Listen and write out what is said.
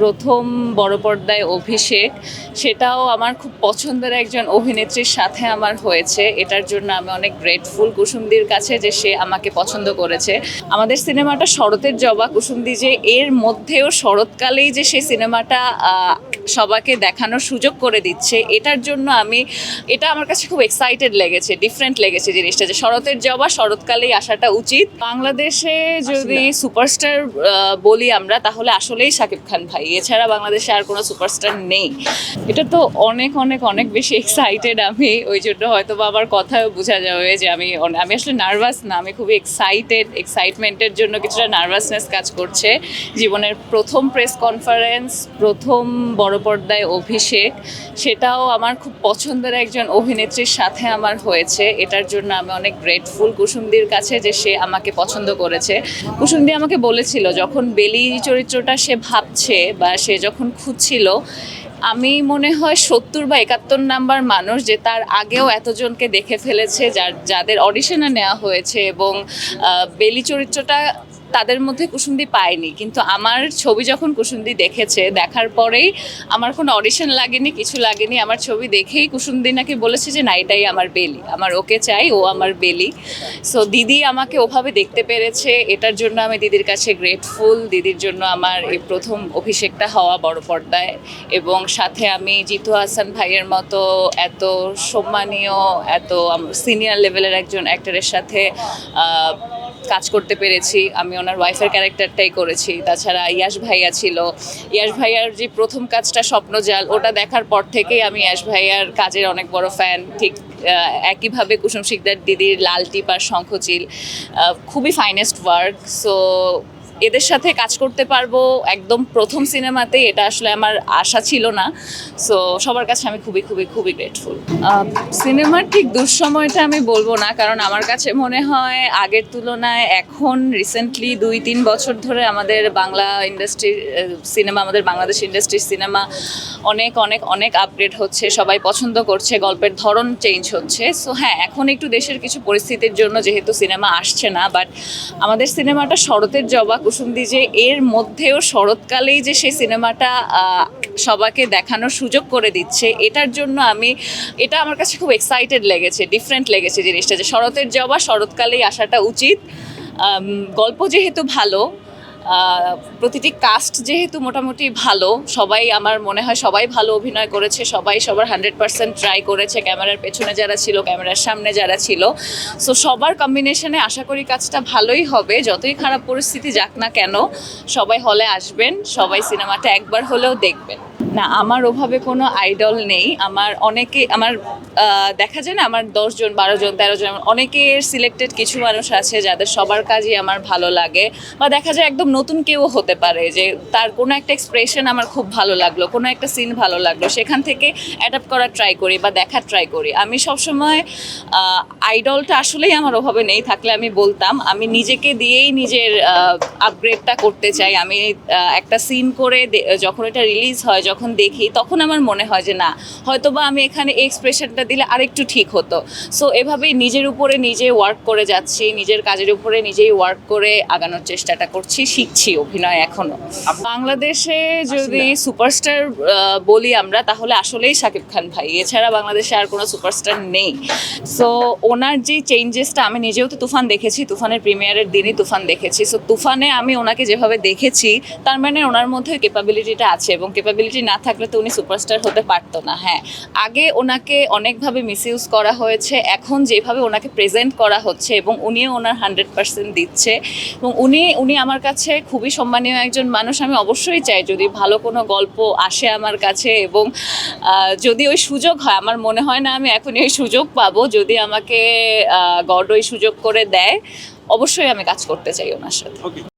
প্রথম বড় পর্দায় অভিষেক, সেটাও আমার খুব পছন্দের একজন অভিনেত্রীর সাথে আমার হয়েছে। এটার জন্য আমি অনেক গ্রেটফুল কুসুমদির কাছে যে সে আমাকে পছন্দ করেছে। আমাদের সিনেমাটা শরতের জবা, কুসুমদি যে এর মধ্যেও শরৎকালেই যে সে সিনেমাটা সবাইকে দেখানোর সুযোগ করে দিচ্ছে, এটার জন্য এটা আমার কাছে খুব এক্সাইটেড লেগেছে, ডিফারেন্ট লেগেছে জিনিসটা, যে শরতের জবা শরৎকালেই আসাটা উচিত। বাংলাদেশে যদি সুপারস্টার বলি আমরা, তাহলে আসলেই শাকিব খান ভাই, এছাড়া বাংলাদেশে আর কোনো সুপারস্টার নেই। এটা তো অনেক অনেক অনেক বেশি এক্সাইটেড আমি, ওই জন্য হয়তো বা আমার কথাও বোঝা যাবে যে আমি আসলে নার্ভাস না, আমি খুবই এক্সাইটমেন্টের জন্য কিছুটা নার্ভাসনেস কাজ করছে। জীবনের প্রথম প্রেস কনফারেন্স, প্রথম বড় পর্দায় অভিষেক, সেটাও আমার খুব পছন্দের একজন অভিনেত্রীর সাথে আমার হয়েছে। এটার জন্য আমি অনেক গ্রেটফুল কুসুমদির কাছে যে সে আমাকে পছন্দ করেছে। কুসুমদি আমাকে বলেছিল যখন বেলি চরিত্রটা সে ভাবছে বা সে যখন খুঁজছিল, আমি মনে হয় ৭০ বা ৭১ নাম্বার মানুষ যে তার আগেও এতজনকে দেখে ফেলেছে, যাদের অডিশনে নেওয়া হয়েছে, এবং বেলি চরিত্রটা তাদের মধ্যে কুসুমদি পায়নি। কিন্তু আমার ছবি যখন কুসুমদি দেখেছে, দেখার পরেই আমার কোনো অডিশন লাগেনি, কিছু লাগেনি, আমার ছবি দেখেই কুসুমদি নাকি বলেছে যে না, এটাই আমার বেলি, আমার ওকে চাই, ও আমার বেলি। সো দিদি আমাকে ওভাবে দেখতে পেরেছে, এটার জন্য আমি দিদির কাছে গ্রেটফুল। দিদির জন্য আমার এই প্রথম অভিষেকটা হওয়া বড় পর্দায়, এবং সাথে আমি জিতু হাসান ভাইয়ের মতো এত সম্মানীয়, এত সিনিয়র লেভেলের একজন অ্যাক্টরের সাথে কাজ করতে পেরেছি। আমি ওনার ওয়াইফের ক্যারেক্টারটাই করেছি। তাছাড়া ইয়াশ ভাইয়া ছিল, ইয়াশ ভাইয়ার যে প্রথম কাজটা স্বপ্নজাল, ওটা দেখার পর থেকেই আমি ইয়াশ ভাইয়ার কাজের অনেক বড় ফ্যান। ঠিক একইভাবে কুসুম শিকদার দিদির লাল টিপ আর শঙ্খচিল খুবই ফাইনেস্ট ওয়ার্ক। সো এদের সাথে কাজ করতে পারবো একদম প্রথম সিনেমাতেই, এটা আসলে আমার আশা ছিল না। সো সবার কাছে আমি খুবই খুবই খুবই গ্রেটফুল। সিনেমার ঠিক দুঃসময়টা আমি বলবো না, কারণ আমার কাছে মনে হয় আগের তুলনায় এখন রিসেন্টলি ২-৩ বছর ধরে আমাদের বাংলা ইন্ডাস্ট্রির সিনেমা, আমাদের বাংলাদেশ ইন্ডাস্ট্রির সিনেমা অনেক অনেক অনেক আপগ্রেড হচ্ছে, সবাই পছন্দ করছে, গল্পের ধরন চেঞ্জ হচ্ছে। সো হ্যাঁ, এখন একটু দেশের কিছু পরিস্থিতির জন্য যেহেতু সিনেমা আসছে না, বাট আমাদের সিনেমাটা শরতের জবা, কুসুমদি যে এর মধ্যেও শরৎকালেই যে সে সিনেমাটা সবাইকে দেখানোর সুযোগ করে দিচ্ছে, এটার জন্য এটা আমার কাছে খুব এক্সাইটেড লেগেছে, ডিফারেন্ট লেগেছে জিনিসটা, যে শরতের জবা শরৎকালেই আসাটা উচিত। গল্প যেহেতু ভালো, প্রতিটি কাস্ট যেহেতু মোটামুটি ভালো, সবাই আমার মনে হয় সবাই ভালো অভিনয় করেছে, সবাই সবার 100% ট্রাই করেছে, ক্যামেরার পেছনে যারা ছিল, ক্যামেরার সামনে যারা ছিল। সো সবার কম্বিনেশনে আশা করি কাজটা ভালোই হবে, যতই খারাপ পরিস্থিতি যাক না কেন। সবাই হলে আসবেন, সবাই সিনেমাটা একবার হলেও দেখবেন। না, আমার ওভাবে কোনো আইডল নেই। আমার দেখা যায় না, আমার 10 জন 12 জন 13 জন অনেকের সিলেক্টেড কিছু মানুষ আছে যাদের সবার কাজই আমার ভালো লাগে, বা দেখা যায় একদম নতুন কেউ হতে পারে যে তার কোনো একটা এক্সপ্রেশন আমার খুব ভালো লাগলো, কোনো একটা সিন ভালো লাগলো, সেখান থেকে অ্যাডাপ্ট করার ট্রাই করি বা দেখার ট্রাই করি। আমি সবসময় আইডলটা আসলেই আমার ওভাবে নেই, থাকলে আমি বলতাম। আমি নিজেকে দিয়েই নিজের আপগ্রেডটা করতে চাই। আমি একটা সিন করে যখন এটা রিলিজ হয়, যখন দেখি, তখন আমার মনে হয় যে না, হয়তোবা আমি এখানে এই এক্সপ্রেশনটা দিলে আরেকটু ঠিক হতো। সো এভাবেই নিজের উপরে নিজে ওয়ার্ক করে যাচ্ছি, নিজের কাজের উপরে নিজেই ওয়ার্ক করে আগানোর চেষ্টাটা করছি, শিখছি অভিনয় এখনো। বাংলাদেশে যদি সুপারস্টার বলি আমরা, তাহলে আসলেই শাকিব খান ভাই, এছাড়া বাংলাদেশে আর কোনো সুপারস্টার নেই। সো ওনার যে চেঞ্জেসটা, আমি নিজেও তো তুফান দেখেছি, তুফানের প্রিমিয়ারের দিনই তুফান দেখেছি। সো তুফানে আমি ওনাকে যেভাবে দেখেছি, তার মানে ওনার মধ্যে ক্যাপাবিলিটিটা আছে, এবং ক্যাপাবিলিটি না থাকলে তো উনি সুপারস্টার হতে পারতো না। হ্যাঁ, আগে ওনাকে অনেকভাবে মিসইউজ করা হয়েছে, এখন যেভাবে ওনাকে প্রেজেন্ট করা হচ্ছে, এবং উনিও ওনার 100% দিচ্ছে, এবং উনি আমার কাছে খুবই সম্মানীয় একজন মানুষ। আমি অবশ্যই চাই যদি ভালো কোনো গল্প আসে আমার কাছে, এবং যদি ওই সুযোগ হয়, আমার মনে হয় না আমি এখনই ওই সুযোগ পাবো, যদি আমাকে গড ওই সুযোগ করে দেয়, অবশ্যই আমি কাজ করতে চাই ওনার সাথে।